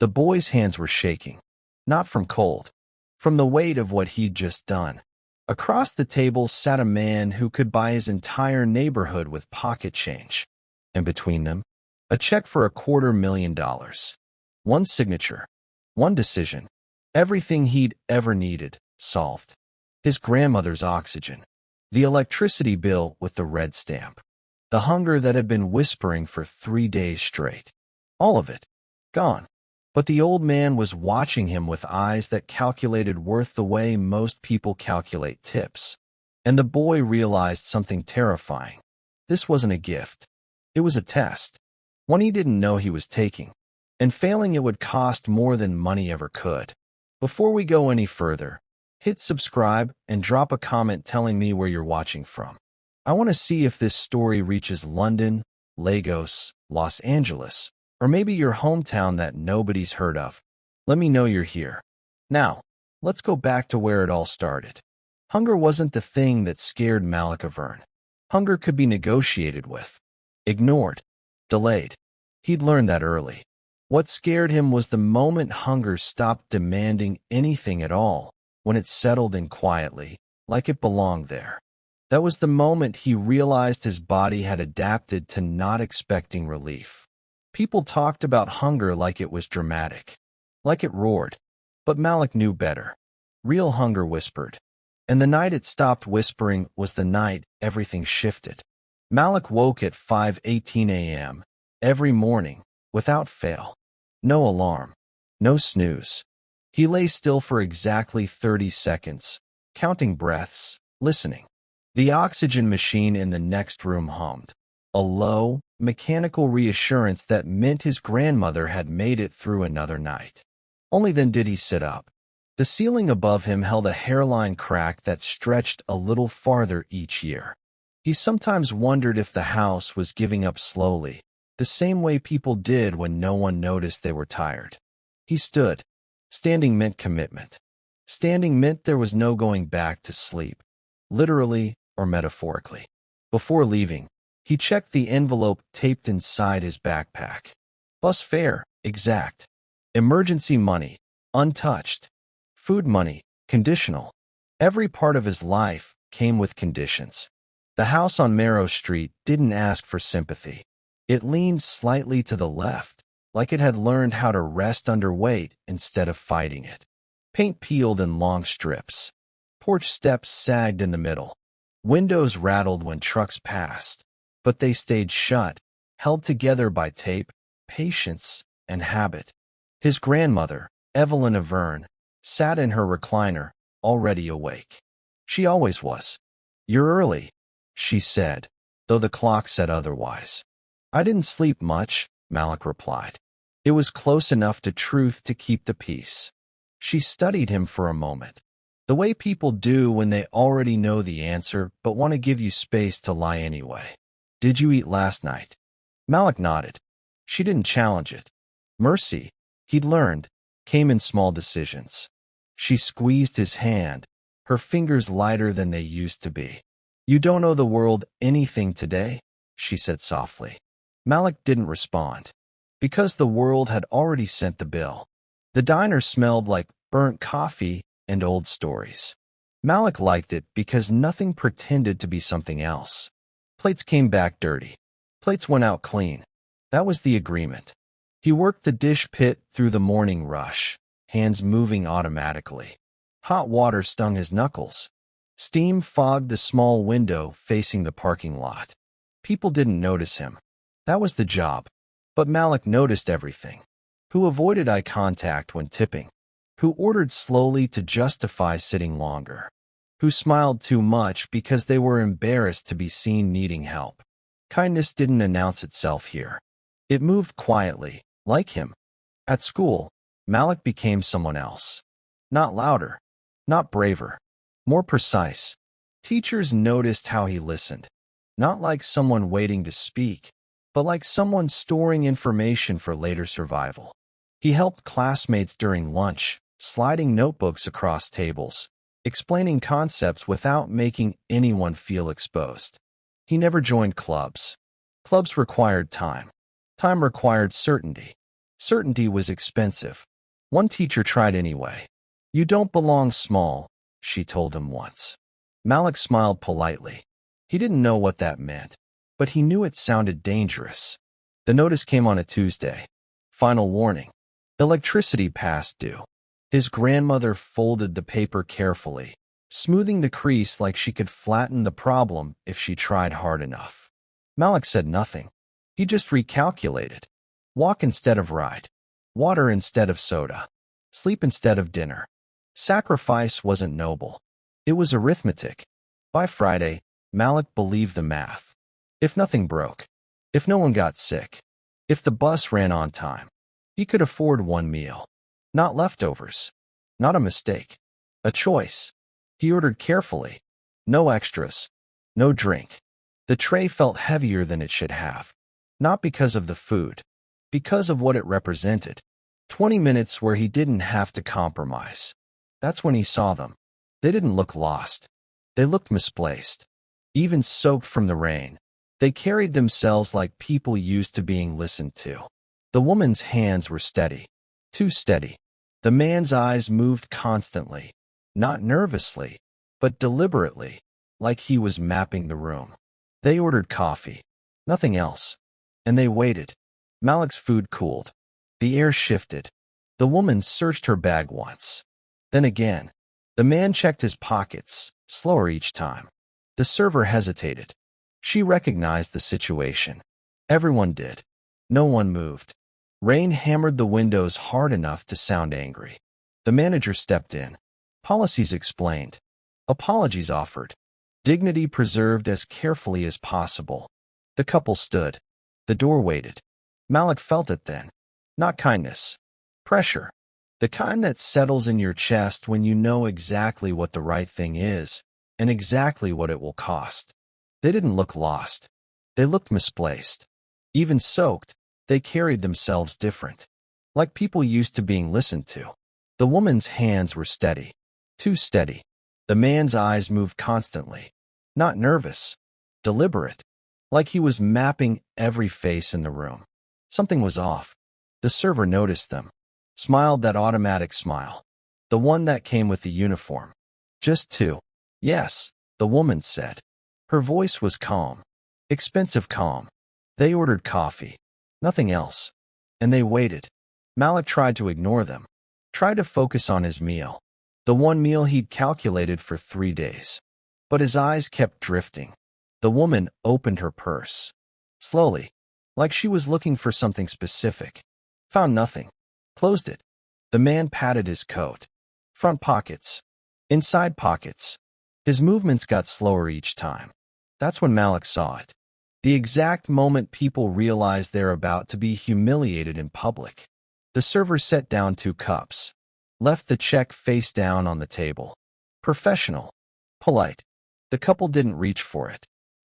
The boy's hands were shaking, not from cold, from the weight of what he'd just done. Across the table sat a man who could buy his entire neighborhood with pocket change, and between them, a check for $250,000. One signature, one decision, everything he'd ever needed, solved. His grandmother's oxygen, the electricity bill with the red stamp, the hunger that had been whispering for 3 days straight. All of it, gone. But the old man was watching him with eyes that calculated worth the way most people calculate tips. And the boy realized something terrifying. This wasn't a gift. It was a test. One he didn't know he was taking. And failing it would cost more than money ever could. Before we go any further, hit subscribe and drop a comment telling me where you're watching from. I want to see if this story reaches London, Lagos, Los Angeles, or maybe your hometown that nobody's heard of. Let me know you're here. Now, let's go back to where it all started. Hunger wasn't the thing that scared Malik Avern. Hunger could be negotiated with, ignored, delayed. He'd learned that early. What scared him was the moment hunger stopped demanding anything at all, when it settled in quietly, like it belonged there. That was the moment he realized his body had adapted to not expecting relief. People talked about hunger like it was dramatic, like it roared. But Malik knew better. Real hunger whispered. And the night it stopped whispering was the night everything shifted. Malik woke at 5:18 a.m. every morning, without fail. No alarm. No snooze. He lay still for exactly 30 seconds, counting breaths, listening. The oxygen machine in the next room hummed. A low, mechanical reassurance that meant his grandmother had made it through another night. Only then did he sit up. The ceiling above him held a hairline crack that stretched a little farther each year. He sometimes wondered if the house was giving up slowly, the same way people did when no one noticed they were tired. He stood. Standing meant commitment. Standing meant there was no going back to sleep, literally or metaphorically. Before leaving, he checked the envelope taped inside his backpack. Bus fare, exact. Emergency money, untouched. Food money, conditional. Every part of his life came with conditions. The house on Marrow Street didn't ask for sympathy. It leaned slightly to the left, like it had learned how to rest under weight instead of fighting it. Paint peeled in long strips. Porch steps sagged in the middle. Windows rattled when trucks passed. But they stayed shut, held together by tape, patience, and habit. His grandmother, Evelyn Avern, sat in her recliner, already awake. She always was. "You're early," she said, though the clock said otherwise. "I didn't sleep much," Malik replied. It was close enough to truth to keep the peace. She studied him for a moment, the way people do when they already know the answer but want to give you space to lie anyway. "Did you eat last night?" Malik nodded. She didn't challenge it. Mercy, he'd learned, came in small decisions. She squeezed his hand, her fingers lighter than they used to be. "You don't owe the world anything today," she said softly. Malik didn't respond, because the world had already sent the bill. The diner smelled like burnt coffee and old stories. Malik liked it because nothing pretended to be something else. Plates came back dirty. Plates went out clean. That was the agreement. He worked the dish pit through the morning rush, hands moving automatically. Hot water stung his knuckles. Steam fogged the small window facing the parking lot. People didn't notice him. That was the job. But Malik noticed everything. Who avoided eye contact when tipping? Who ordered slowly to justify sitting longer? Who smiled too much because they were embarrassed to be seen needing help? Kindness didn't announce itself here. It moved quietly, like him. At school, Malik became someone else. Not louder, not braver, more precise. Teachers noticed how he listened, not like someone waiting to speak, but like someone storing information for later survival. He helped classmates during lunch, sliding notebooks across tables, explaining concepts without making anyone feel exposed. He never joined clubs. Clubs required time. Time required certainty. Certainty was expensive. One teacher tried anyway. "You don't belong small," she told him once. Malik smiled politely. He didn't know what that meant, but he knew it sounded dangerous. The notice came on a Tuesday. Final warning. Electricity past due. His grandmother folded the paper carefully, smoothing the crease like she could flatten the problem if she tried hard enough. Malik said nothing. He just recalculated. Walk instead of ride. Water instead of soda. Sleep instead of dinner. Sacrifice wasn't noble. It was arithmetic. By Friday, Malik believed the math. If nothing broke, if no one got sick, if the bus ran on time, he could afford one meal. Not leftovers. Not a mistake. A choice. He ordered carefully. No extras. No drink. The tray felt heavier than it should have. Not because of the food. Because of what it represented. 20 minutes where he didn't have to compromise. That's when he saw them. They didn't look lost. They looked misplaced. Even soaked from the rain, they carried themselves like people used to being listened to. The woman's hands were steady. Too steady. The man's eyes moved constantly. Not nervously, but deliberately, like he was mapping the room. They ordered coffee. Nothing else. And they waited. Malik's food cooled. The air shifted. The woman searched her bag once. Then again. The man checked his pockets, slower each time. The server hesitated. She recognized the situation. Everyone did. No one moved. Rain hammered the windows hard enough to sound angry. The manager stepped in. Policies explained. Apologies offered. Dignity preserved as carefully as possible. The couple stood. The door waited. Malik felt it then. Not kindness. Pressure. The kind that settles in your chest when you know exactly what the right thing is and exactly what it will cost. They didn't look lost. They looked misplaced. Even soaked, they carried themselves different. Like people used to being listened to. The woman's hands were steady. Too steady. The man's eyes moved constantly. Not nervous. Deliberate. Like he was mapping every face in the room. Something was off. The server noticed them. Smiled that automatic smile. The one that came with the uniform. Just two. Yes, the woman said. Her voice was calm. Expensive calm. They ordered coffee. Nothing else. And they waited. Malik tried to ignore them. Tried to focus on his meal. The one meal he'd calculated for 3 days. But his eyes kept drifting. The woman opened her purse. Slowly. Like she was looking for something specific. Found nothing. Closed it. The man patted his coat. Front pockets. Inside pockets. His movements got slower each time. That's when Malik saw it. The exact moment people realize they're about to be humiliated in public. The server set down 2 cups. Left the check face down on the table. Professional. Polite. The couple didn't reach for it.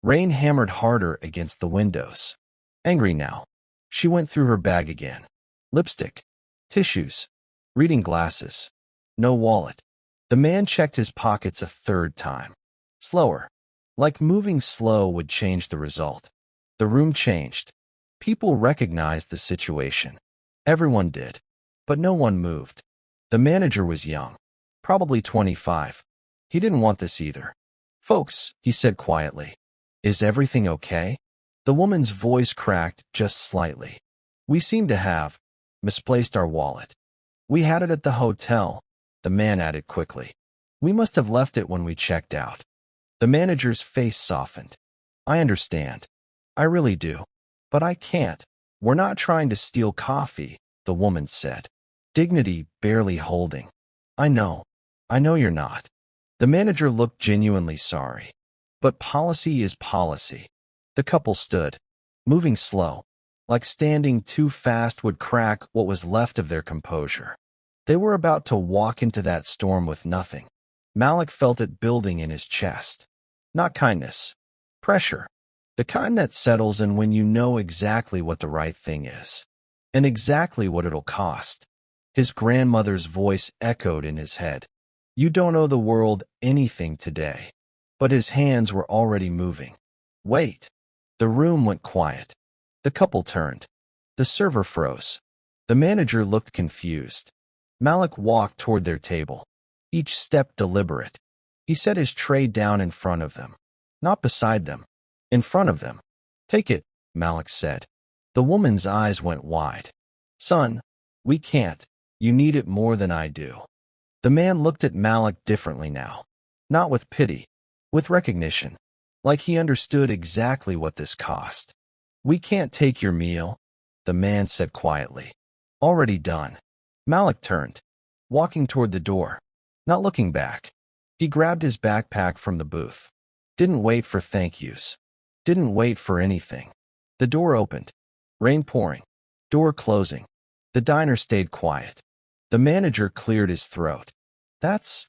Rain hammered harder against the windows. Angry now. She went through her bag again. Lipstick. Tissues. Reading glasses. No wallet. The man checked his pockets a 3rd time. Slower. Like moving slow would change the result. The room changed. People recognized the situation. Everyone did. But no one moved. The manager was young. Probably 25. He didn't want this either. "Folks," he said quietly. "Is everything okay?" The woman's voice cracked just slightly. "We seem to have misplaced our wallet. We had it at the hotel," the man added quickly. "We must have left it when we checked out." The manager's face softened. "I understand. I really do. But I can't. We're not trying to steal coffee," the woman said. Dignity barely holding. I know you're not." The manager looked genuinely sorry. But policy is policy. The couple stood, moving slow, like standing too fast would crack what was left of their composure. They were about to walk into that storm with nothing. Malik felt it building in his chest. Not kindness. Pressure. The kind that settles in when you know exactly what the right thing is. And exactly what it'll cost. His grandmother's voice echoed in his head. You don't owe the world anything today. But his hands were already moving. Wait. The room went quiet. The couple turned. The server froze. The manager looked confused. Malik walked toward their table, each step deliberate. He set his tray down in front of them. Not beside them. In front of them. Take it, Malik said. The woman's eyes went wide. Son, we can't. You need it more than I do. The man looked at Malik differently now. Not with pity. With recognition. Like he understood exactly what this cost. We can't take your meal, the man said quietly. Already done. Malik turned, walking toward the door, not looking back. He grabbed his backpack from the booth. Didn't wait for thank yous. Didn't wait for anything. The door opened. Rain pouring. Door closing. The diner stayed quiet. The manager cleared his throat. That's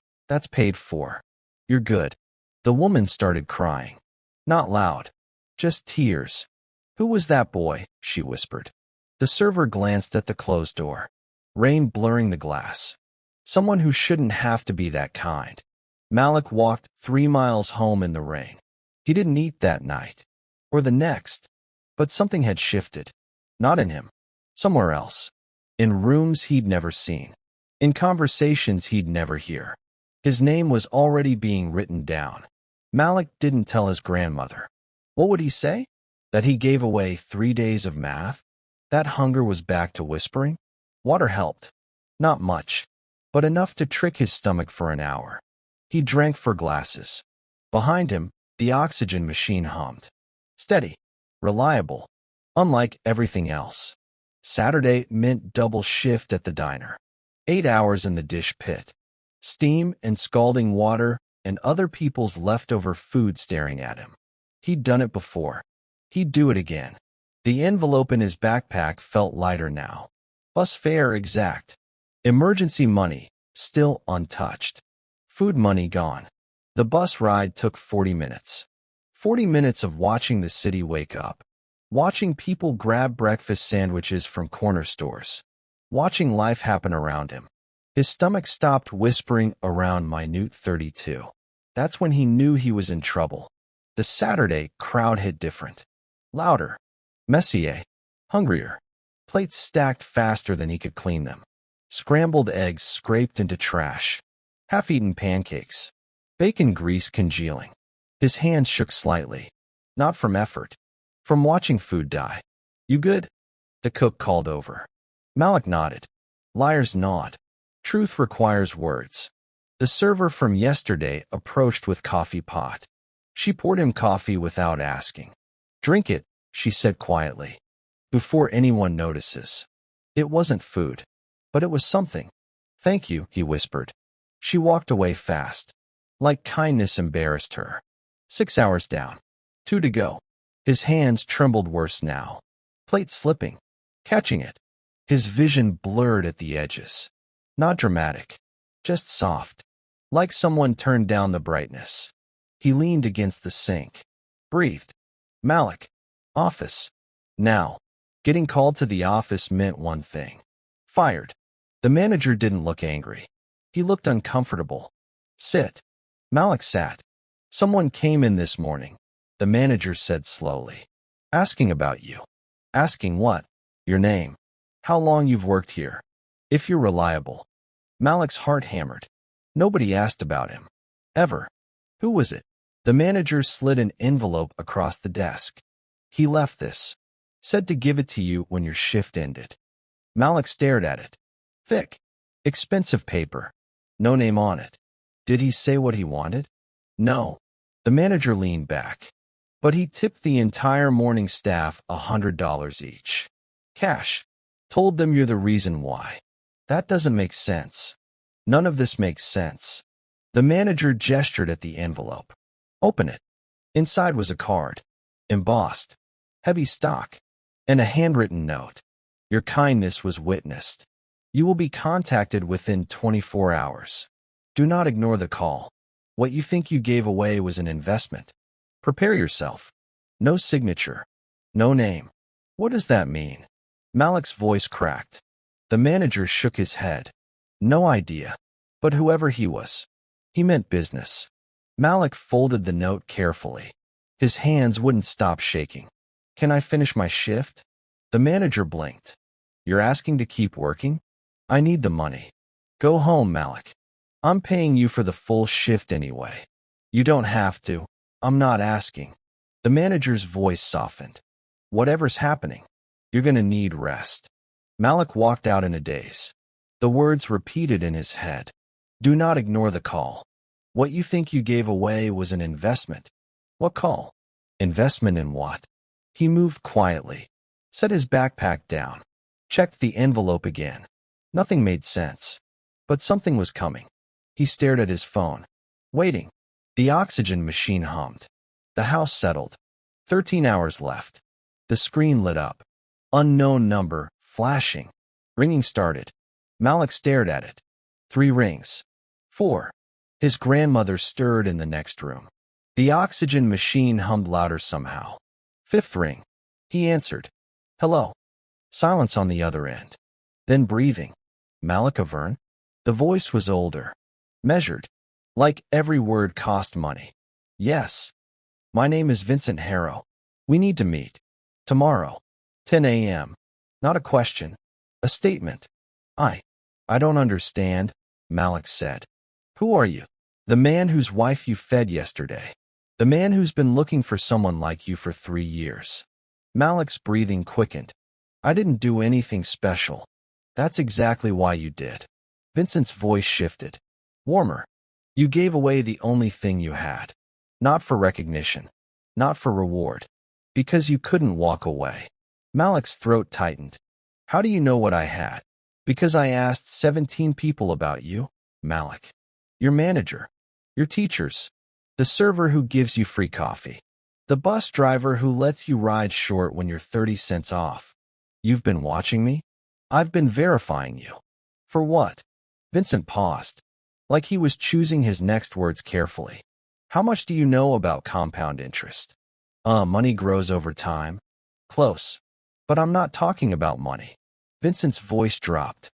paid for. You're good. The woman started crying. Not loud. Just tears. Who was that boy? She whispered. The server glanced at the closed door. Rain blurring the glass. Someone who shouldn't have to be that kind. Malik walked 3 miles home in the rain. He didn't eat that night. Or the next. But something had shifted. Not in him. Somewhere else. In rooms he'd never seen. In conversations he'd never hear. His name was already being written down. Malik didn't tell his grandmother. What would he say? That he gave away 3 days of math? That hunger was back to whispering? Water helped. Not much, but enough to trick his stomach for an hour. He drank 4 glasses. Behind him, the oxygen machine hummed. Steady. Reliable. Unlike everything else. Saturday meant double shift at the diner. 8 hours in the dish pit. Steam and scalding water and other people's leftover food staring at him. He'd done it before. He'd do it again. The envelope in his backpack felt lighter now. Bus fare exact. Emergency money, still untouched. Food money gone. The bus ride took 40 minutes. 40 minutes of watching the city wake up. Watching people grab breakfast sandwiches from corner stores. Watching life happen around him. His stomach stopped whispering around minute 32. That's when he knew he was in trouble. The Saturday crowd hit different. Louder. Messier. Hungrier. Plates stacked faster than he could clean them. Scrambled eggs scraped into trash. Half-eaten pancakes. Bacon grease congealing. His hands shook slightly. Not from effort. From watching food die. You good? The cook called over. Malik nodded. Liars nod. Truth requires words. The server from yesterday approached with coffee pot. She poured him coffee without asking. Drink it, she said quietly. Before anyone notices. It wasn't food. But it was something. Thank you, he whispered. She walked away fast. Like kindness embarrassed her. 6 hours down. 2 to go. His hands trembled worse now. Plate slipping. Catching it. His vision blurred at the edges. Not dramatic. Just soft. Like someone turned down the brightness. He leaned against the sink. Breathed. Malik. Office. Now. Getting called to the office meant one thing. Fired. The manager didn't look angry. He looked uncomfortable. Sit. Malik sat. Someone came in this morning, the manager said slowly. Asking about you. Asking what? Your name. How long you've worked here. If you're reliable. Malik's heart hammered. Nobody asked about him. Ever. Who was it? The manager slid an envelope across the desk. He left this. Said to give it to you when your shift ended. Malik stared at it. Thick. Expensive paper. No name on it. Did he say what he wanted? No. The manager leaned back. But he tipped the entire morning staff $100 each. Cash. Told them you're the reason why. That doesn't make sense. None of this makes sense. The manager gestured at the envelope. Open it. Inside was a card. Embossed. Heavy stock. And a handwritten note. Your kindness was witnessed. You will be contacted within 24 hours. Do not ignore the call. What you think you gave away was an investment. Prepare yourself. No signature. No name. What does that mean? Malik's voice cracked. The manager shook his head. No idea. But whoever he was, he meant business. Malik folded the note carefully. His hands wouldn't stop shaking. Can I finish my shift? The manager blinked. You're asking to keep working? I need the money. Go home, Malik. I'm paying you for the full shift anyway. You don't have to. I'm not asking. The manager's voice softened. Whatever's happening, you're gonna need rest. Malik walked out in a daze. The words repeated in his head. Do not ignore the call. What you think you gave away was an investment. What call? Investment in what? He moved quietly, set his backpack down, checked the envelope again. Nothing made sense, but something was coming. He stared at his phone, waiting. The oxygen machine hummed. The house settled. 13 hours left. The screen lit up. Unknown number, flashing. Ringing started. Malik stared at it. 3 rings. 4. His grandmother stirred in the next room. The oxygen machine hummed louder somehow. 5th ring. He answered. Hello. Silence on the other end. Then breathing. Malik Avern? The voice was older. Measured. Like every word cost money. Yes. My name is Vincent Harrow. We need to meet. Tomorrow. 10 a.m. Not a question. A statement. I don't understand, Malik said. Who are you? The man whose wife you fed yesterday. The man who's been looking for someone like you for 3 years. Malik's breathing quickened. I didn't do anything special. That's exactly why you did. Vincent's voice shifted. Warmer. You gave away the only thing you had. Not for recognition. Not for reward. Because you couldn't walk away. Malik's throat tightened. How do you know what I had? Because I asked 17 people about you, Malik. Your manager. Your teachers. The server who gives you free coffee. The bus driver who lets you ride short when you're 30 cents off. You've been watching me? I've been verifying you. For what? Vincent paused, like he was choosing his next words carefully. How much do you know about compound interest? Money grows over time. Close. But I'm not talking about money. Vincent's voice dropped.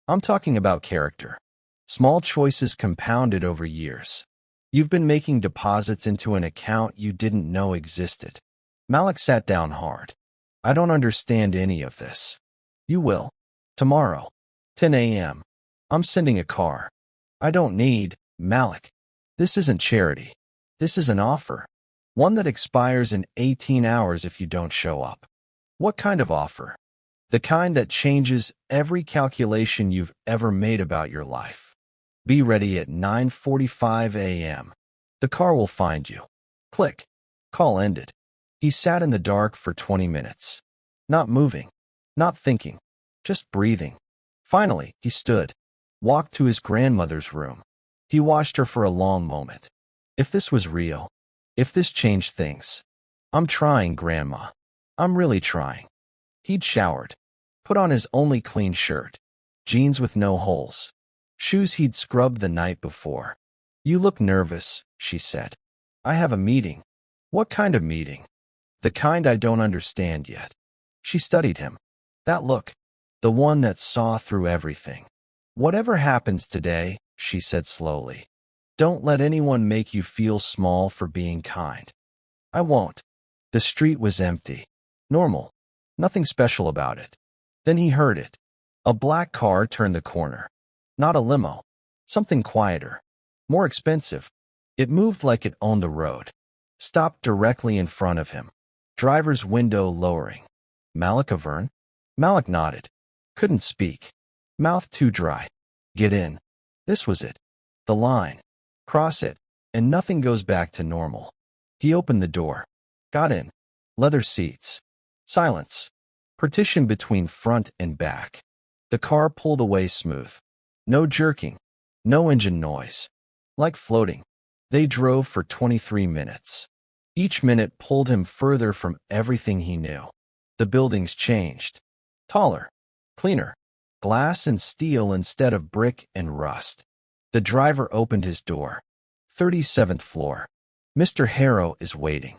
I'm talking about character. Small choices compounded over years. You've been making deposits into an account you didn't know existed. Malik sat down hard. I don't understand any of this. You will. Tomorrow. 10 a.m. I'm sending a car. I don't need, Malik. This isn't charity. This is an offer. One that expires in 18 hours if you don't show up. What kind of offer? The kind that changes every calculation you've ever made about your life. Be ready at 9:45 a.m. The car will find you. Click. Call ended. He sat in the dark for 20 minutes. Not moving. Not thinking. Just breathing. Finally, he stood. Walked to his grandmother's room. He watched her for a long moment. If this was real. If this changed things. I'm trying, Grandma. I'm really trying. He'd showered. Put on his only clean shirt. Jeans with no holes. Shoes he'd scrubbed the night before. You look nervous, she said. I have a meeting. What kind of meeting? The kind I don't understand yet. She studied him. That look. The one that saw through everything. Whatever happens today, she said slowly. Don't let anyone make you feel small for being kind. I won't. The street was empty. Normal. Nothing special about it. Then he heard it. A black car turned the corner. Not a limo. Something quieter. More expensive. It moved like it owned the road. Stopped directly in front of him. Driver's window lowering. Malik Avern? Malik nodded. Couldn't speak. Mouth too dry. Get in. This was it. The line. Cross it, and nothing goes back to normal. He opened the door. Got in. Leather seats. Silence. Partition between front and back. The car pulled away smooth. No jerking. No engine noise. Like floating. They drove for 23 minutes. Each minute pulled him further from everything he knew. The buildings changed. Taller. Cleaner. Glass and steel instead of brick and rust. The driver opened his door. 37th floor. Mr. Harrow is waiting.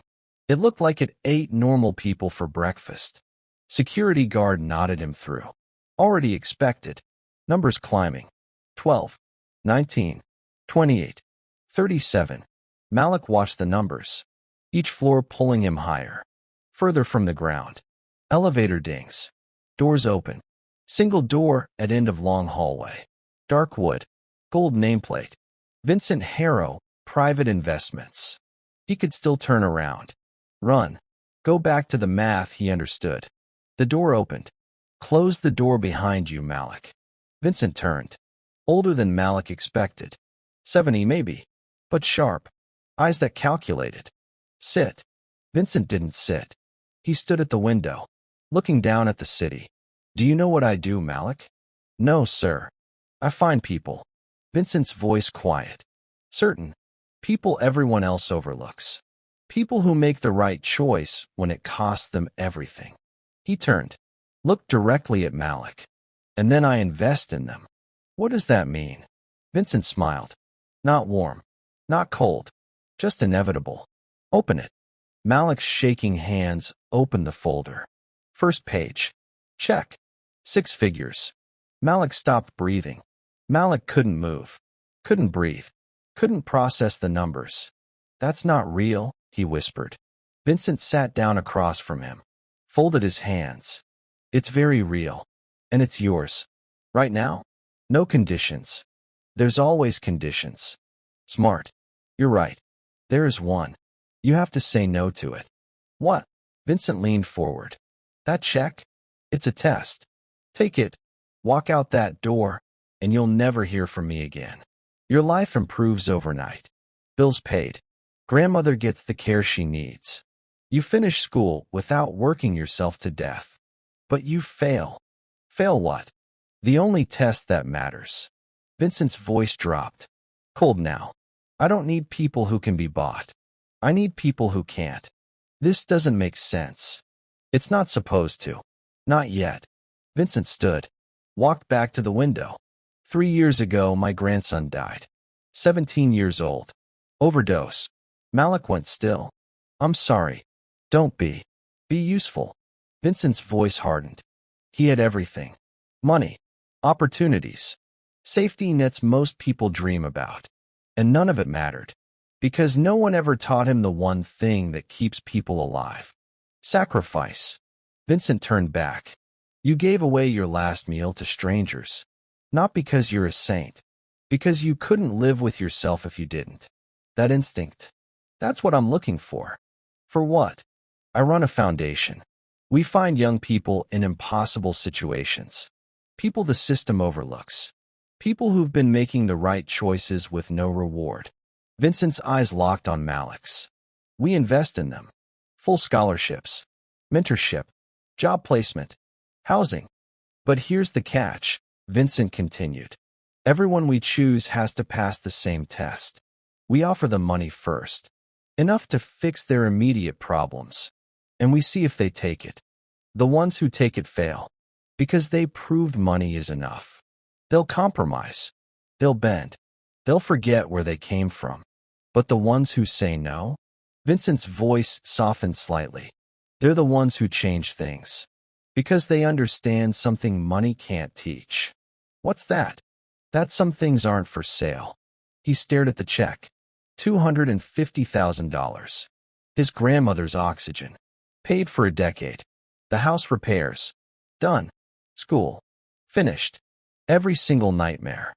It looked like it ate normal people for breakfast. Security guard nodded him through. Already expected. Numbers climbing. 12. 19. 28. 37. Malik watched the numbers. Each floor pulling him higher. Further from the ground. Elevator dings. Doors open. Single door at end of long hallway. Dark wood. Gold nameplate. Vincent Harrow, private investments. He could still turn around. Run. Go back to the math he understood. The door opened. Close the door behind you, Malik. Vincent turned. Older than Malik expected. 70 maybe. But sharp. Eyes that calculated. Sit. Vincent didn't sit. He stood at the window, looking down at the city. Do you know what I do, Malik? No, sir. I find people. Vincent's voice quiet. Certain. People everyone else overlooks. People who make the right choice when it costs them everything. He turned, looked directly at Malik. And then I invest in them. What does that mean? Vincent smiled. Not warm. Not cold. Just inevitable. Open it. Malik's shaking hands opened the folder. First page. Check. 6 figures. Malik stopped breathing. Malik couldn't move. Couldn't breathe. Couldn't process the numbers. That's not real, he whispered. Vincent sat down across from him. Folded his hands. It's very real. And it's yours. Right now? No conditions. There's always conditions. Smart. You're right. There is one. You have to say no to it. What? Vincent leaned forward. That check? It's a test. Take it. Walk out that door, and you'll never hear from me again. Your life improves overnight. Bills paid. Grandmother gets the care she needs. You finish school without working yourself to death. But you fail. Fail what? The only test that matters. Vincent's voice dropped. Cold now. I don't need people who can be bought. I need people who can't. This doesn't make sense. It's not supposed to. Not yet. Vincent stood. Walked back to the window. 3 years ago, my grandson died. 17 years old. Overdose. Malik went still. I'm sorry. Don't be. Be useful. Vincent's voice hardened. He had everything. Money. Opportunities. Safety nets most people dream about. And none of it mattered. Because no one ever taught him the one thing that keeps people alive. Sacrifice. Vincent turned back. You gave away your last meal to strangers. Not because you're a saint. Because you couldn't live with yourself if you didn't. That instinct. That's what I'm looking for. For what? I run a foundation. We find young people in impossible situations. People the system overlooks. People who've been making the right choices with no reward. Vincent's eyes locked on Malik's. We invest in them. Full scholarships. Mentorship. Job placement. Housing. But here's the catch, Vincent continued. Everyone we choose has to pass the same test. We offer them money first. Enough to fix their immediate problems. And we see if they take it. The ones who take it fail. Because they proved money is enough. They'll compromise. They'll bend. They'll forget where they came from. But the ones who say no? Vincent's voice softened slightly. They're the ones who change things. Because they understand something money can't teach. What's that? That some things aren't for sale. He stared at the check. $250,000. His grandmother's oxygen. Paid for a decade. The house repairs. Done. School. Finished. Every single nightmare.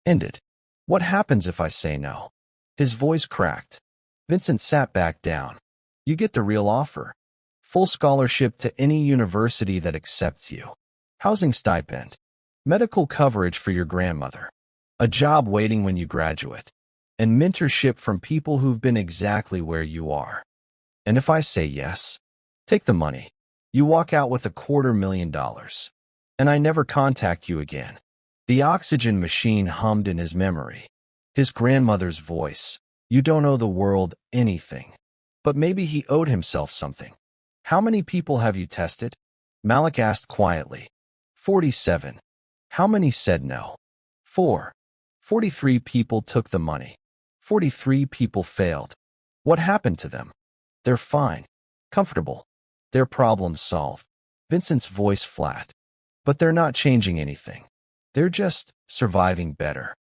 Ended. What happens if I say no? His voice cracked. Vincent sat back down. You get the real offer. Full scholarship to any university that accepts you. Housing stipend. Medical coverage for your grandmother. A job waiting when you graduate. And mentorship from people who've been exactly where you are. And if I say yes, take the money. You walk out with $250,000. And I never contact you again. The oxygen machine hummed in his memory. His grandmother's voice. You don't owe the world anything. But maybe he owed himself something. How many people have you tested? Malik asked quietly. 47. How many said no? 4. 43 people took the money. 43 people failed. What happened to them? They're fine. Comfortable. Their problems solved. Vincent's voice flat. But they're not changing anything. They're just surviving better.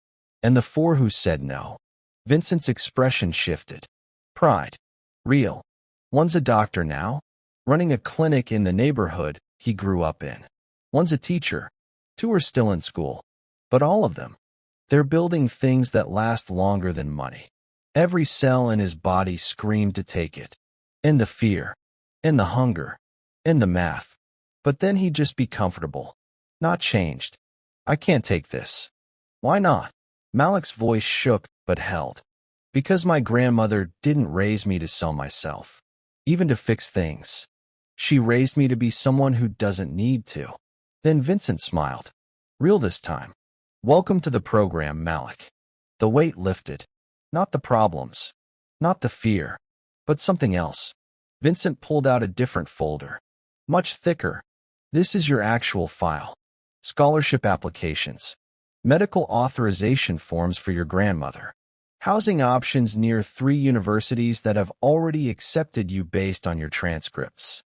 And the 4 who said no? Vincent's expression shifted. Pride. Real. One's a doctor now, running a clinic in the neighborhood he grew up in. One's a teacher, 2 are still in school. But all of them, they're building things that last longer than money. Every cell in his body screamed to take it. In the fear, in the hunger, in the math. But then he'd just be comfortable, not changed. I can't take this. Why not? Malik's voice shook but held. Because my grandmother didn't raise me to sell myself, even to fix things. She raised me to be someone who doesn't need to. Then Vincent smiled. Real this time. Welcome to the program, Malik. The weight lifted. Not the problems, not the fear, but something else. Vincent pulled out a different folder. Much thicker. This is your actual file. Scholarship applications. Medical authorization forms for your grandmother. Housing options near 3 universities that have already accepted you based on your transcripts.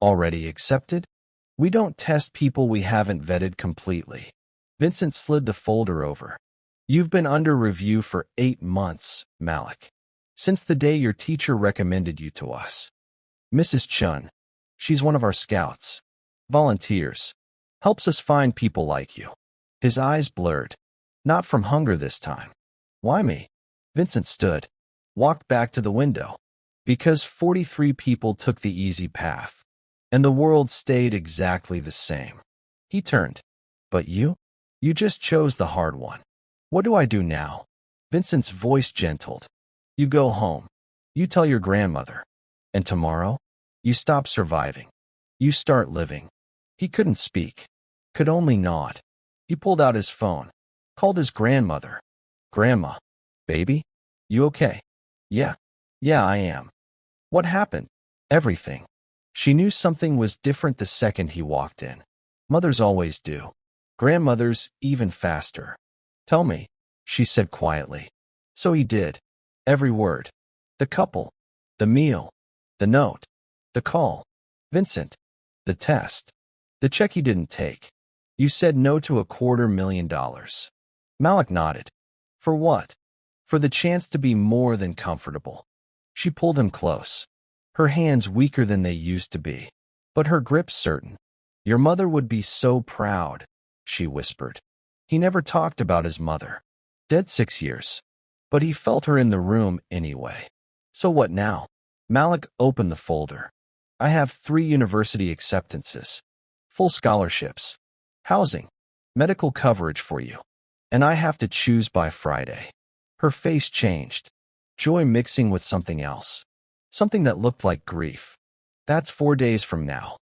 Already accepted? We don't test people we haven't vetted completely. Vincent slid the folder over. You've been under review for 8 months, Malik. Since the day your teacher recommended you to us. Mrs. Chun. She's one of our scouts. Volunteers. Helps us find people like you. His eyes blurred. Not from hunger this time. Why me? Vincent stood. Walked back to the window. Because 43 people took the easy path. And the world stayed exactly the same. He turned. But you? You just chose the hard one. What do I do now? Vincent's voice gentled. You go home. You tell your grandmother. And tomorrow, you stop surviving. You start living. He couldn't speak. Could only nod. He pulled out his phone. Called his grandmother. Grandma. Baby? You okay? Yeah. Yeah, I am. What happened? Everything. She knew something was different the second he walked in. Mothers always do. Grandmothers even faster. Tell me, she said quietly. So he did. Every word. The couple. The meal. The note. The call. Vincent. The test. The check he didn't take. You said no to $250,000. Malik nodded. For what? For the chance to be more than comfortable. She pulled him close. Her hands weaker than they used to be. But her grip certain. Your mother would be so proud, she whispered. He never talked about his mother. Dead 6 years. But he felt her in the room anyway. So what now? Malik opened the folder. I have 3 university acceptances. Full scholarships. Housing. Medical coverage for you. And I have to choose by Friday. Her face changed. Joy mixing with something else. Something that looked like grief. That's 4 days from now.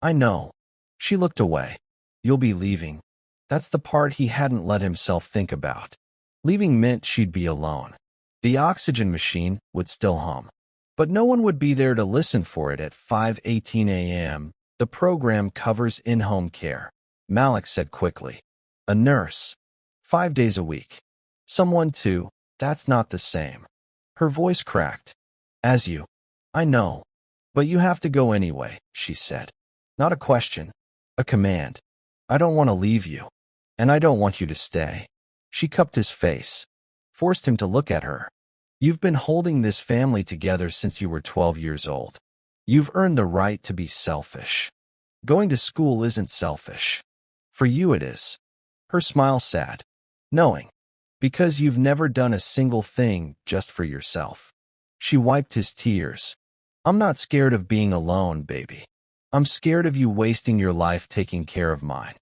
I know. She looked away. You'll be leaving. That's the part he hadn't let himself think about. Leaving meant she'd be alone. The oxygen machine would still hum. But no one would be there to listen for it at 5:18 a.m. The program covers in-home care, Malik said quickly. A nurse. 5 days a week. Someone too. That's not the same. Her voice cracked. As you. I know. But you have to go anyway, she said. Not a question. A command. I don't want to leave you. And I don't want you to stay. She cupped his face. Forced him to look at her. You've been holding this family together since you were 12 years old. You've earned the right to be selfish. Going to school isn't selfish. For you it is. Her smile sad. Knowing. Because you've never done a single thing just for yourself. She wiped his tears. I'm not scared of being alone, baby. I'm scared of you wasting your life taking care of mine.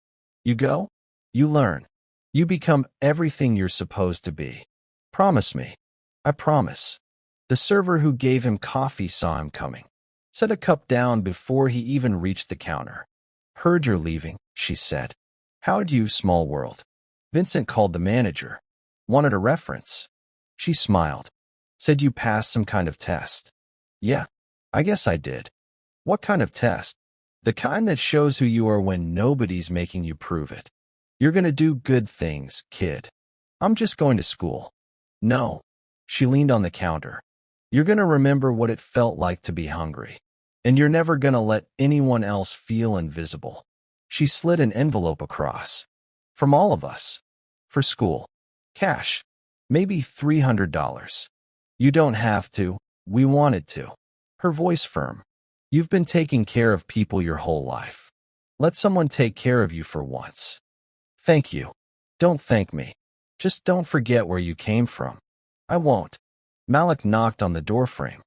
You go? You learn. You become everything you're supposed to be. Promise me. I promise. The server who gave him coffee saw him coming. Set a cup down before he even reached the counter. Heard you're leaving, she said. How'd you, small world? Vincent called the manager. Wanted a reference. She smiled. Said you passed some kind of test. Yeah, I guess I did. What kind of test? The kind that shows who you are when nobody's making you prove it. You're gonna do good things, kid. I'm just going to school. No. She leaned on the counter. You're gonna remember what it felt like to be hungry. And you're never gonna let anyone else feel invisible. She slid an envelope across. From all of us. For school. Cash. Maybe $300. You don't have to. We wanted to. Her voice firm. You've been taking care of people your whole life. Let someone take care of you for once. Thank you. Don't thank me. Just don't forget where you came from. I won't. Malik knocked on the doorframe.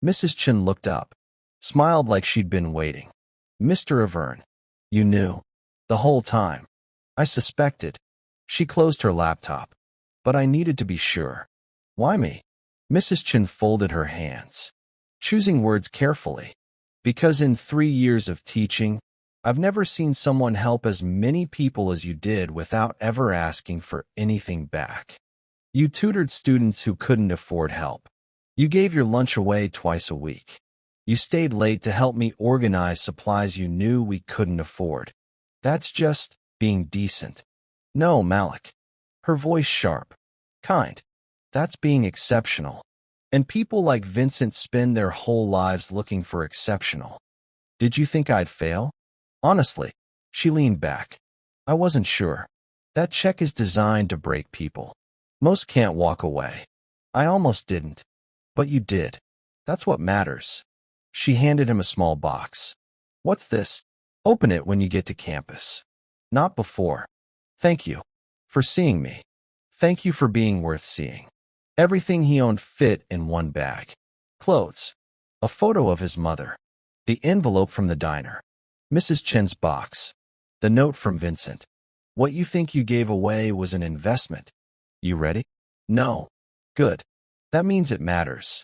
Mrs. Chen looked up, smiled like she'd been waiting. Mr. Avern, you knew. The whole time. I suspected. She closed her laptop. But I needed to be sure. Why me? Mrs. Chen folded her hands, choosing words carefully. Because in 3 years of teaching, I've never seen someone help as many people as you did without ever asking for anything back. You tutored students who couldn't afford help. You gave your lunch away twice a week. You stayed late to help me organize supplies you knew we couldn't afford. That's just being decent. No, Malik. Her voice sharp. Kind. That's being exceptional. And people like Vincent spend their whole lives looking for exceptional. Did you think I'd fail? Honestly, she leaned back. I wasn't sure. That check is designed to break people. Most can't walk away. I almost didn't. But you did. That's what matters. She handed him a small box. What's this? Open it when you get to campus. Not before. Thank you for seeing me. Thank you for being worth seeing. Everything he owned fit in one bag. Clothes. A photo of his mother. The envelope from the diner. Mrs. Chen's box. The note from Vincent. What you think you gave away was an investment. You ready? No. Good. That means it matters.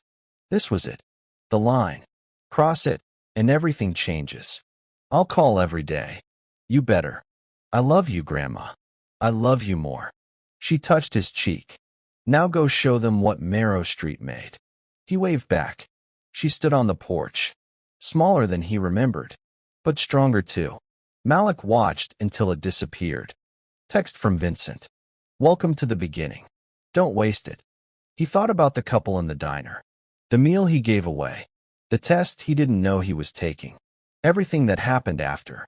This was it. The line. Cross it, and everything changes. I'll call every day. You better. I love you, Grandma. I love you more. She touched his cheek. Now go show them what Marrow Street made. He waved back. She stood on the porch. Smaller than he remembered, but stronger too. Malik watched until it disappeared. Text from Vincent. Welcome to the beginning. Don't waste it. He thought about the couple in the diner. The meal he gave away. The test he didn't know he was taking. Everything that happened after.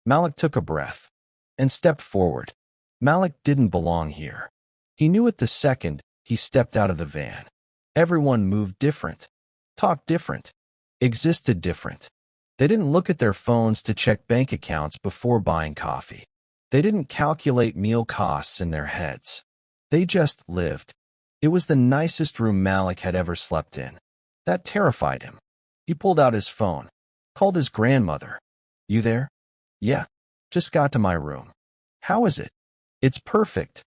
Malik took a breath and stepped forward. Malik didn't belong here. He knew it the second he stepped out of the van. Everyone moved different, talked different, existed different. They didn't look at their phones to check bank accounts before buying coffee. They didn't calculate meal costs in their heads. They just lived. It was the nicest room Malik had ever slept in. That terrified him. He pulled out his phone, called his grandmother. You there? Yeah. Just got to my room. How is it? It's perfect.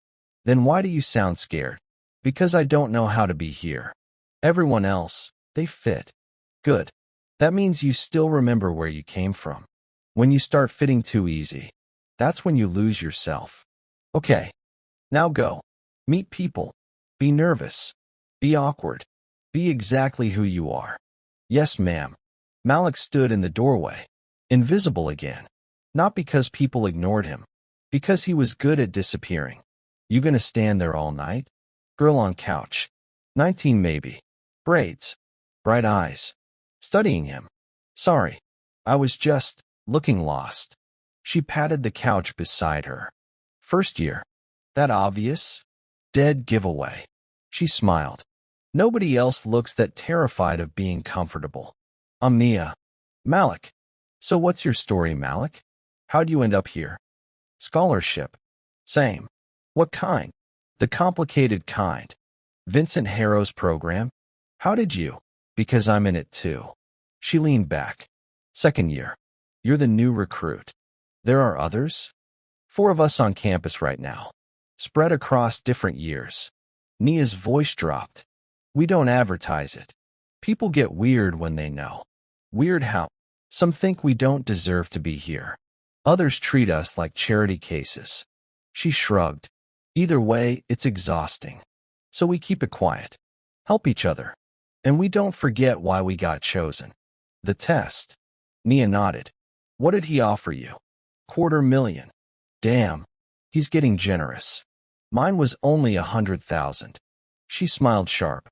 Then why do you sound scared? Because I don't know how to be here. Everyone else, they fit. Good. That means you still remember where you came from. When you start fitting too easy, that's when you lose yourself. Okay. Now go. Meet people. Be nervous. Be awkward. Be exactly who you are. Yes, ma'am. Malik stood in the doorway, invisible again. Not because people ignored him, because he was good at disappearing. You gonna stand there all night? Girl on couch. 19 maybe. Braids. Bright eyes. Studying him. Sorry. I was just looking lost. She patted the couch beside her. First year. That obvious? Dead giveaway. She smiled. Nobody else looks that terrified of being comfortable. I'm Mia. Malik. So what's your story, Malik? How'd you end up here? Scholarship. Same. What kind? The complicated kind. Vincent Harrow's program? How did you? Because I'm in it too. She leaned back. Second year. You're the new recruit. There are others? 4 of us on campus right now. Spread across different years. Nia's voice dropped. We don't advertise it. People get weird when they know. Weird how? Some think we don't deserve to be here. Others treat us like charity cases. She shrugged. Either way, it's exhausting. So we keep it quiet. Help each other. And we don't forget why we got chosen. The test. Nia nodded. What did he offer you? $250,000. Damn. He's getting generous. Mine was only 100,000. She smiled sharp.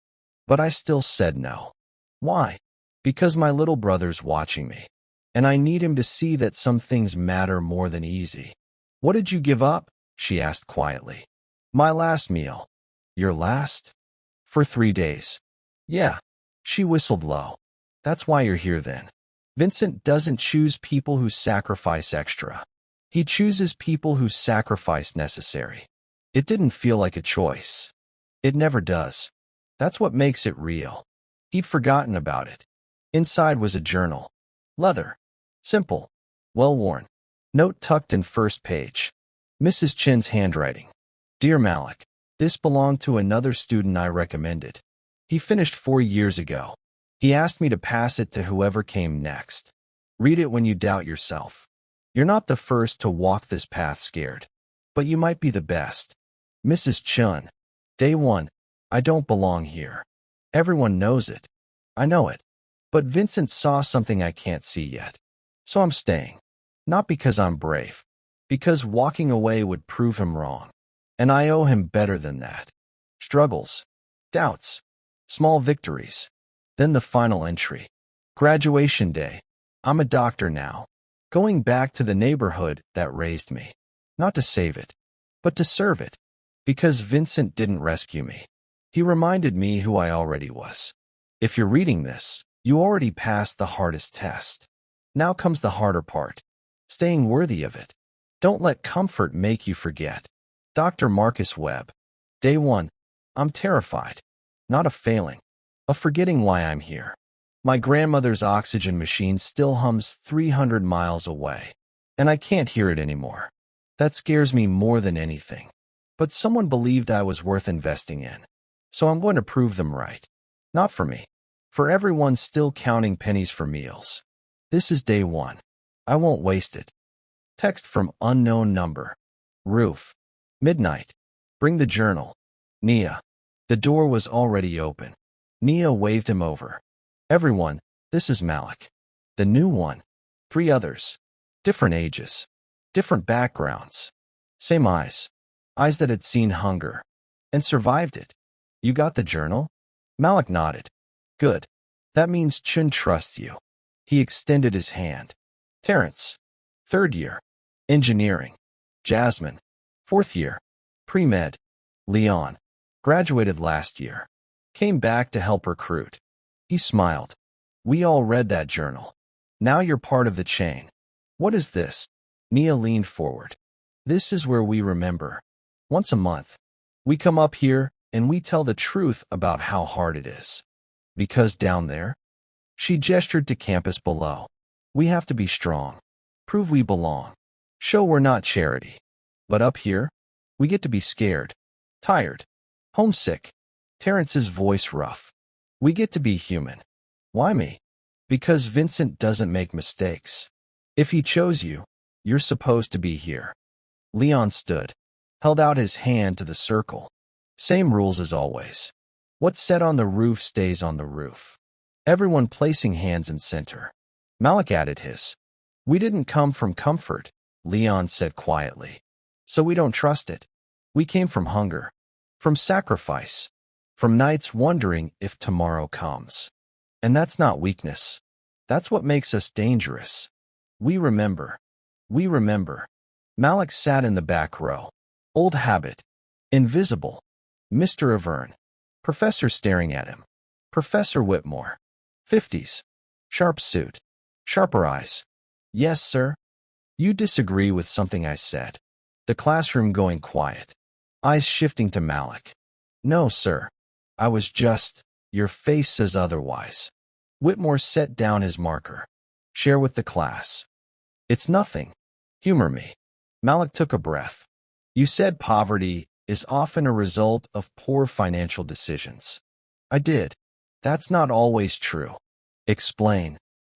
But I still said no. Why? Because my little brother's watching me. And I need him to see that some things matter more than easy. What did you give up? She asked quietly. My last meal. Your last? For 3 days. Yeah. She whistled low. That's why you're here then. Vincent doesn't choose people who sacrifice extra. He chooses people who sacrifice necessary. It didn't feel like a choice. It never does. That's what makes it real. He'd forgotten about it. Inside was a journal. Leather. Simple. Well-worn. Note tucked in first page. Mrs. Chin's handwriting. Dear Malik, this belonged to another student I recommended. He finished 4 years ago. He asked me to pass it to whoever came next. Read it when you doubt yourself. You're not the first to walk this path scared. But you might be the best. Mrs. Chun. Day 1. I don't belong here. Everyone knows it. I know it. But Vincent saw something I can't see yet. So I'm staying. Not because I'm brave. Because walking away would prove him wrong. And I owe him better than that. Struggles. Doubts. Small victories. Then the final entry. Graduation day. I'm a doctor now. Going back to the neighborhood that raised me. Not to save it, but to serve it. Because Vincent didn't rescue me. He reminded me who I already was. If you're reading this, you already passed the hardest test. Now comes the harder part. Staying worthy of it. Don't let comfort make you forget. Dr. Marcus Webb. Day 1. I'm terrified. Not of failing. Of forgetting why I'm here. My grandmother's oxygen machine still hums 300 miles away. And I can't hear it anymore. That scares me more than anything. But someone believed I was worth investing in. So I'm going to prove them right. Not for me. For everyone still counting pennies for meals. This is day 1. I won't waste it. Text from unknown number. Roof. Midnight. Bring the journal. Nia. The door was already open. Nia waved him over. Everyone, this is Malik. The new one. 3 others. Different ages. Different backgrounds. Same eyes. Eyes that had seen hunger. And survived it. You got the journal? Malik nodded. Good. That means Chun trusts you. He extended his hand. Terrence. 3rd year. Engineering. Jasmine. 4th year. Pre-med. Leon. Graduated last year. Came back to help recruit. He smiled. We all read that journal. Now you're part of the chain. What is this? Nia leaned forward. This is where we remember. Once a month. We come up here and we tell the truth about how hard it is. Because down there, she gestured to campus below. We have to be strong. Prove we belong. Show we're not charity. But up here, we get to be scared. Tired. Homesick. Terrence's voice rough. We get to be human. Why me? Because Vincent doesn't make mistakes. If he chose you, you're supposed to be here. Leon stood. Held out his hand to the circle. Same rules as always. What's set on the roof stays on the roof. Everyone placing hands in center. Malik added his. We didn't come from comfort, Leon said quietly. So we don't trust it. We came from hunger. From sacrifice. From nights wondering if tomorrow comes. And that's not weakness. That's what makes us dangerous. We remember. We remember. Malik sat in the back row. Old habit. Invisible. Mr. Avern. Professor staring at him. Professor Whitmore. 50s. Sharp suit. Sharper eyes. Yes, sir. You disagree with something I said. The classroom going quiet. Eyes shifting to Malik. No, sir. I was just, your face says otherwise. Whitmore set down his marker. Share with the class. It's nothing. Humor me. Malik took a breath. You said poverty is often a result of poor financial decisions. I did. That's not always true. Explain.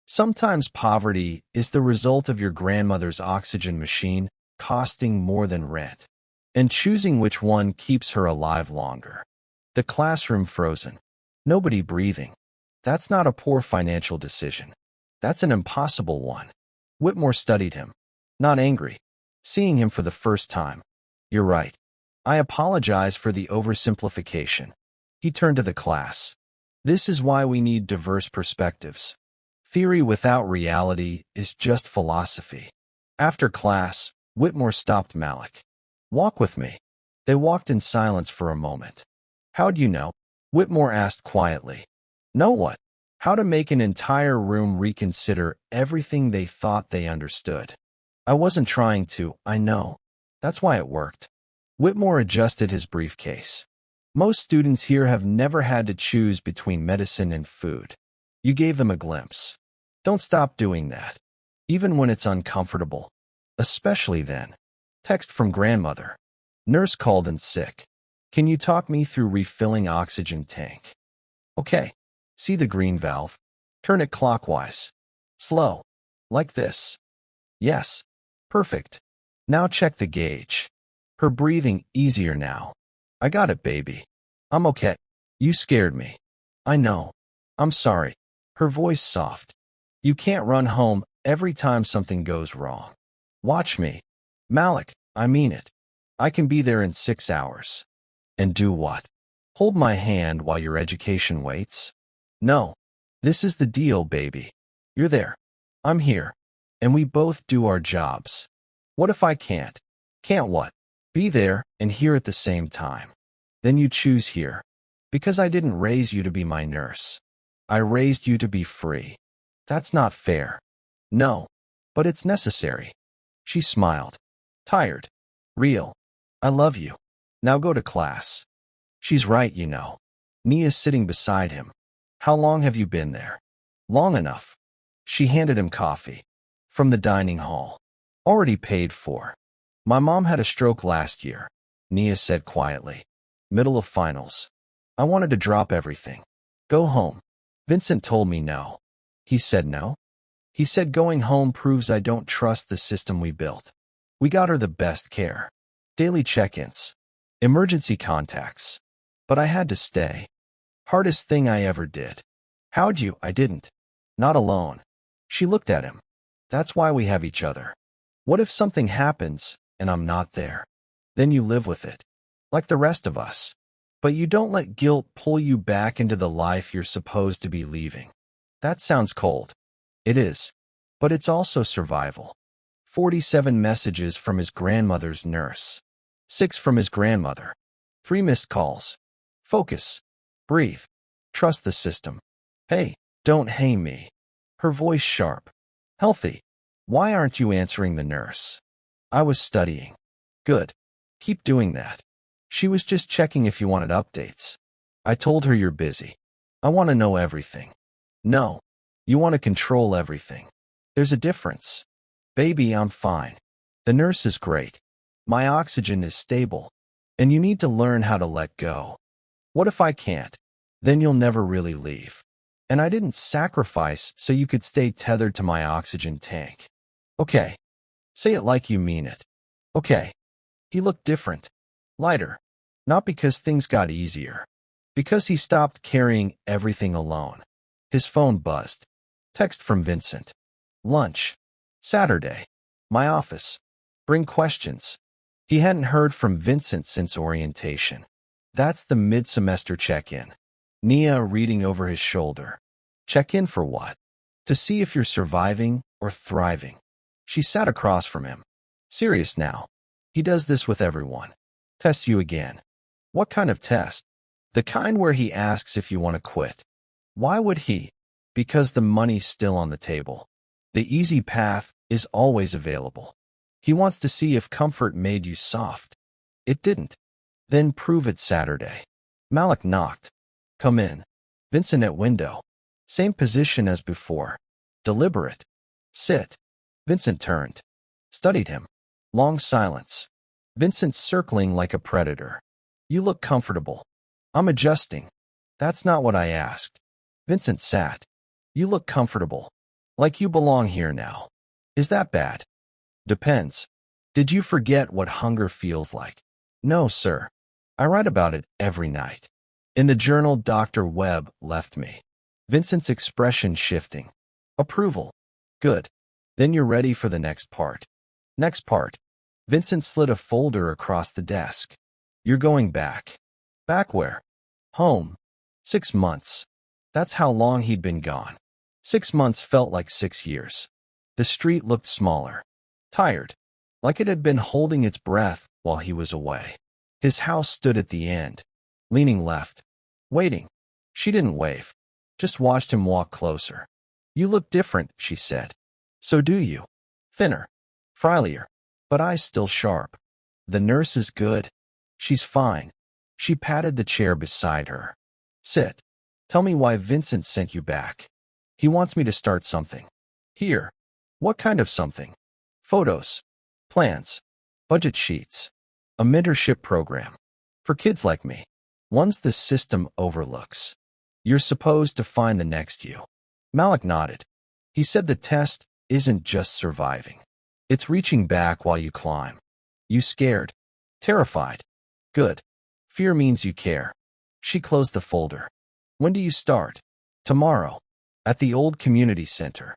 Sometimes poverty is the result of your grandmother's oxygen machine costing more than rent, and choosing which one keeps her alive longer. The classroom frozen. Nobody breathing. That's not a poor financial decision. That's an impossible one. Whitmore studied him. Not angry. Seeing him for the first time. You're right. I apologize for the oversimplification. He turned to the class. This is why we need diverse perspectives. Theory without reality is just philosophy. After class, Whitmore stopped Malik. Walk with me. They walked in silence for a moment. How'd you know? Whitmore asked quietly. Know what? How to make an entire room reconsider everything they thought they understood. I wasn't trying to, I know. That's why it worked. Whitmore adjusted his briefcase. Most students here have never had to choose between medicine and food. You gave them a glimpse. Don't stop doing that. Even when it's uncomfortable. Especially then. Text from grandmother. Nurse called in sick. Can you talk me through refilling oxygen tank? Okay. See the green valve? Turn it clockwise. Slow. Like this. Yes. Perfect. Now check the gauge. Her breathing easier now. I got it, baby. I'm okay. You scared me. I know. I'm sorry. Her voice soft. You can't run home every time something goes wrong. Watch me. Malik, I mean it. I can be there in 6 hours. And do what? Hold my hand while your education waits? No. This is the deal, baby. You're there. I'm here. And we both do our jobs. What if I can't? Can't what? Be there and here at the same time. Then you choose here. Because I didn't raise you to be my nurse. I raised you to be free. That's not fair. No. But it's necessary. She smiled. Tired. Real. I love you. Now go to class. She's right, you know. Nia's sitting beside him. How long have you been there? Long enough. She handed him coffee. From the dining hall. Already paid for. My mom had a stroke last year, Nia said quietly. Middle of finals. I wanted to drop everything. Go home. Vincent told me no. He said no? He said going home proves I don't trust the system we built. We got her the best care. Daily check-ins. Emergency contacts. But I had to stay. Hardest thing I ever did. How'd you? I didn't. Not alone. She looked at him. That's why we have each other. What if something happens and I'm not there? Then you live with it. Like the rest of us. But you don't let guilt pull you back into the life you're supposed to be leaving. That sounds cold. It is. But it's also survival. 47 messages from his grandmother's nurse. 6 from his grandmother. 3 missed calls. Focus. Breathe. Trust the system. Hey, don't hang me. Her voice sharp. Healthy. Why aren't you answering the nurse? I was studying. Good. Keep doing that. She was just checking if you wanted updates. I told her you're busy. I want to know everything. No. You want to control everything. There's a difference. Baby, I'm fine. The nurse is great. My oxygen is stable. And you need to learn how to let go. What if I can't? Then you'll never really leave. And I didn't sacrifice so you could stay tethered to my oxygen tank. Okay. Say it like you mean it. Okay. He looked different. Lighter. Not because things got easier. Because he stopped carrying everything alone. His phone buzzed. Text from Vincent. Lunch. Saturday. My office. Bring questions. He hadn't heard from Vincent since orientation. That's the mid-semester check-in. Nia reading over his shoulder. Check-in for what? To see if you're surviving or thriving. She sat across from him. Serious now. He does this with everyone. Test you again. What kind of test? The kind where he asks if you want to quit. Why would he? Because the money's still on the table. The easy path is always available. He wants to see if comfort made you soft. It didn't. Then prove it Saturday. Malik knocked. Come in. Vincent at window. Same position as before. Deliberate. Sit. Vincent turned. Studied him. Long silence. Vincent circling like a predator. You look comfortable. I'm adjusting. That's not what I asked. Vincent sat. You look comfortable. Like you belong here now. Is that bad? Depends. Did you forget what hunger feels like? No, sir. I write about it every night. In the journal Dr. Webb left me. Vincent's expression shifting. Approval. Good. Then you're ready for the next part. Next part. Vincent slid a folder across the desk. You're going back. Back where? Home. 6 months. That's how long he'd been gone. 6 months felt like 6 years. The street looked smaller. Tired. Like it had been holding its breath while he was away. His house stood at the end. Leaning left. Waiting. She didn't wave. Just watched him walk closer. You look different, she said. So do you. Thinner. Frilier, but eyes still sharp. The nurse is good. She's fine. She patted the chair beside her. Sit. Tell me why Vincent sent you back. He wants me to start something. Here. What kind of something? Photos. Plans. Budget sheets. A mentorship program. For kids like me. Ones the system overlooks. You're supposed to find the next you. Malik nodded. He said the test isn't just surviving. It's reaching back while you climb. You scared? Terrified? Good. Fear means you care. She closed the folder. When do you start? Tomorrow. At the old community center.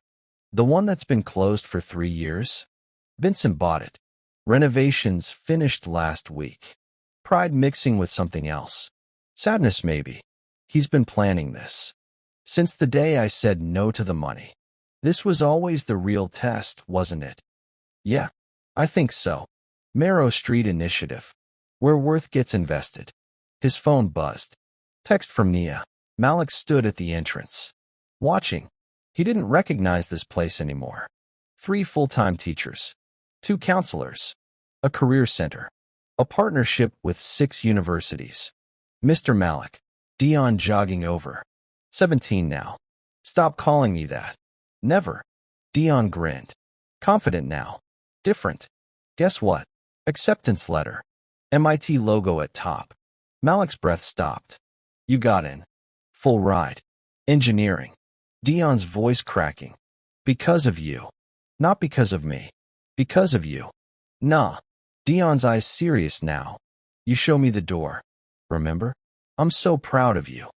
The one that's been closed for 3 years? Vincent bought it. Renovations finished last week. Pride mixing with something else. Sadness maybe. He's been planning this. Since the day I said no to the money. This was always the real test, wasn't it? Yeah, I think so. Marrow Street Initiative. Where worth gets invested. His phone buzzed. Text from Nia. Malik stood at the entrance. Watching. He didn't recognize this place anymore. 3 full-time teachers. 2 counselors. A career center. A partnership with 6 universities. Mr. Malik. Dion jogging over. 17 now. Stop calling me that. Never. Dion grinned. Confident now. Different. Guess what? Acceptance letter. MIT logo at top. Malik's breath stopped. You got in. Full ride. Engineering. Dion's voice cracking. Because of you. Not because of me. Because of you. Nah. Dion's eyes serious now. You show me the door. Remember? I'm so proud of you.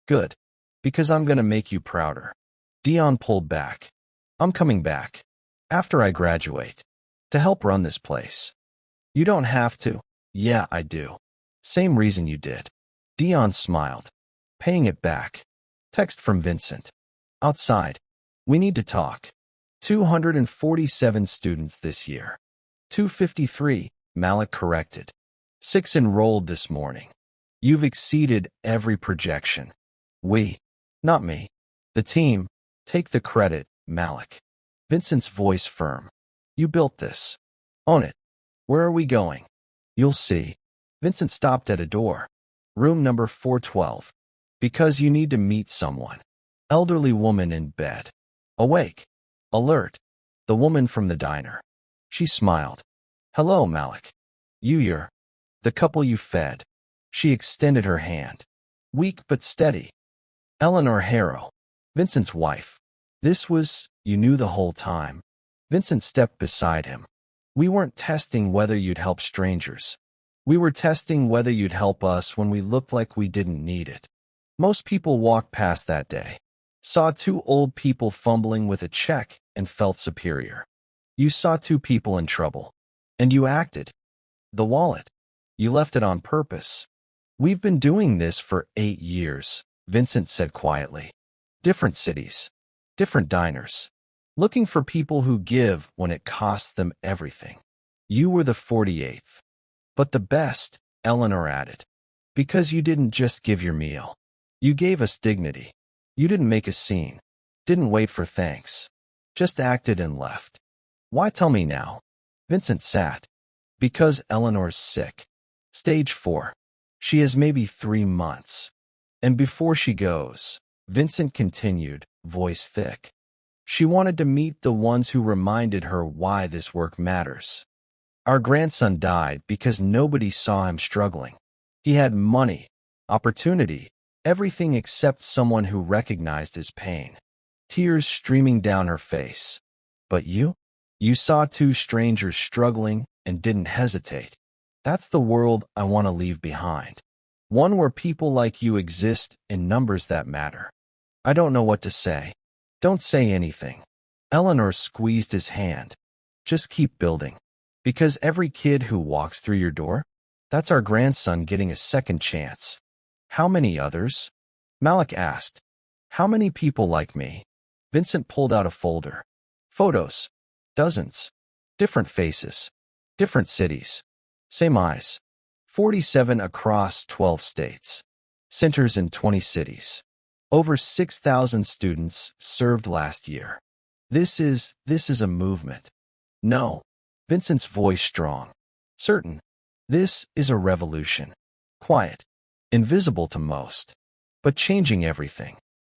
Good. Because I'm gonna make you prouder. Dion pulled back. I'm coming back. After I graduate. To help run this place. You don't have to. Yeah, I do. Same reason you did. Dion smiled. Paying it back. Text from Vincent. Outside. We need to talk. 247 students this year. 253, Malik corrected. 6 enrolled this morning. You've exceeded every projection. We. Not me. The team. Take the credit, Malik. Vincent's voice firm. You built this. Own it. Where are we going? You'll see. Vincent stopped at a door. Room number 412. Because you need to meet someone. Elderly woman in bed. Awake. Alert. The woman from the diner. She smiled. Hello, Malik. You're the couple you fed. She extended her hand. Weak but steady. Eleanor Harrow. Vincent's wife. This was, you knew the whole time. Vincent stepped beside him. We weren't testing whether you'd help strangers. We were testing whether you'd help us when we looked like we didn't need it. Most people walked past that day. Saw 2 old people fumbling with a check and felt superior. You saw 2 people in trouble. And you acted. The wallet. You left it on purpose. We've been doing this for 8 years, Vincent said quietly. Different cities. Different diners. Looking for people who give when it costs them everything. You were the 48th. But the best, Eleanor added. Because you didn't just give your meal. You gave us dignity. You didn't make a scene. Didn't wait for thanks. Just acted and left. Why tell me now? Vincent sat. Because Eleanor's sick. Stage 4. She has maybe 3 months. And before she goes, Vincent continued, voice thick. She wanted to meet the ones who reminded her why this work matters. Our grandson died because nobody saw him struggling. He had money, opportunity, everything except someone who recognized his pain. Tears streaming down her face. But you? You saw 2 strangers struggling and didn't hesitate. That's the world I want to leave behind. One where people like you exist in numbers that matter. I don't know what to say. Don't say anything. Eleanor squeezed his hand. Just keep building. Because every kid who walks through your door, that's our grandson getting a second chance. How many others? Malik asked. How many people like me? Vincent pulled out a folder. Photos. Dozens. Different faces. Different cities. Same eyes. 47 across 12 states. Centers in 20 cities. Over 6,000 students served last year. This is a movement. No. Vincent's voice strong. Certain. This is a revolution. Quiet. Invisible to most. But changing everything.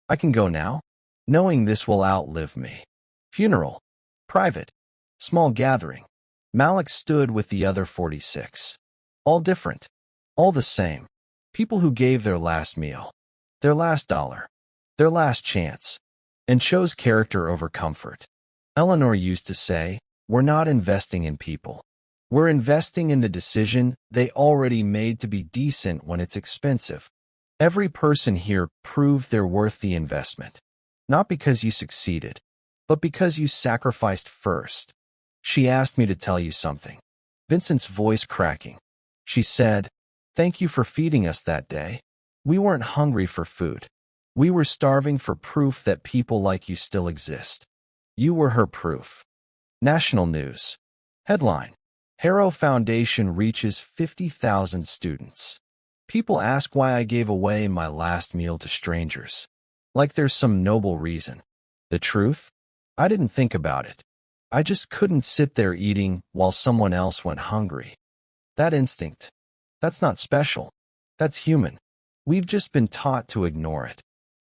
I can go now? Knowing this will outlive me. Funeral. Private. Small gathering. Malik stood with the other 46. All different. All the same. People who gave their last meal. Their last dollar. Their last chance. And chose character over comfort. Eleanor used to say, "We're not investing in people. We're investing in the decision they already made to be decent when it's expensive." Every person here proved they're worth the investment. Not because you succeeded, but because you sacrificed first. She asked me to tell you something. Vincent's voice cracking. She said, "Thank you for feeding us that day. We weren't hungry for food. We were starving for proof that people like you still exist." You were her proof. National news. Headline. Harrow Foundation reaches 50,000 students. People ask why I gave away my last meal to strangers. Like there's some noble reason. The truth? I didn't think about it. I just couldn't sit there eating while someone else went hungry. That instinct. That's not special. That's human. We've just been taught to ignore it.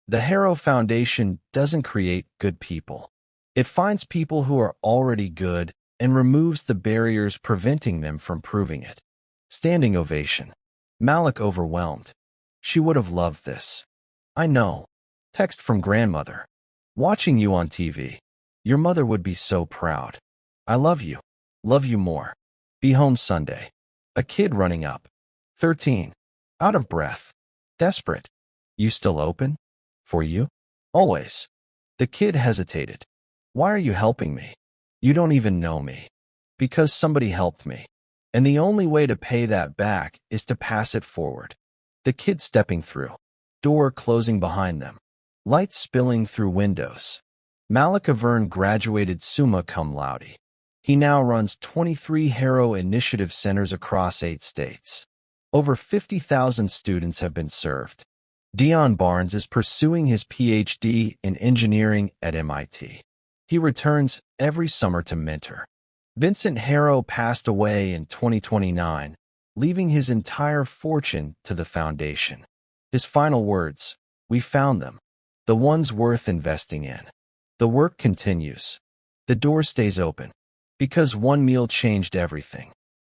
The Harrow Foundation doesn't create good people. It finds people who are already good and removes the barriers preventing them from proving it. Standing ovation. Malik overwhelmed. She would have loved this. I know. Text from grandmother. Watching you on TV. Your mother would be so proud. I love you. Love you more. Be home Sunday. A kid running up. 13. Out of breath. Desperate. You still open? For you? Always. The kid hesitated. Why are you helping me? You don't even know me. Because somebody helped me. And the only way to pay that back is to pass it forward. The kid stepping through. Door closing behind them. Light spilling through windows. Malik Avern graduated summa cum laude. He now runs 23 Harrow Initiative Centers across 8 states. Over 50,000 students have been served. Dion Barnes is pursuing his PhD in engineering at MIT. He returns every summer to mentor. Vincent Harrow passed away in 2029, leaving his entire fortune to the foundation. His final words, "We found them. The ones worth investing in." The work continues. The door stays open. Because one meal changed everything.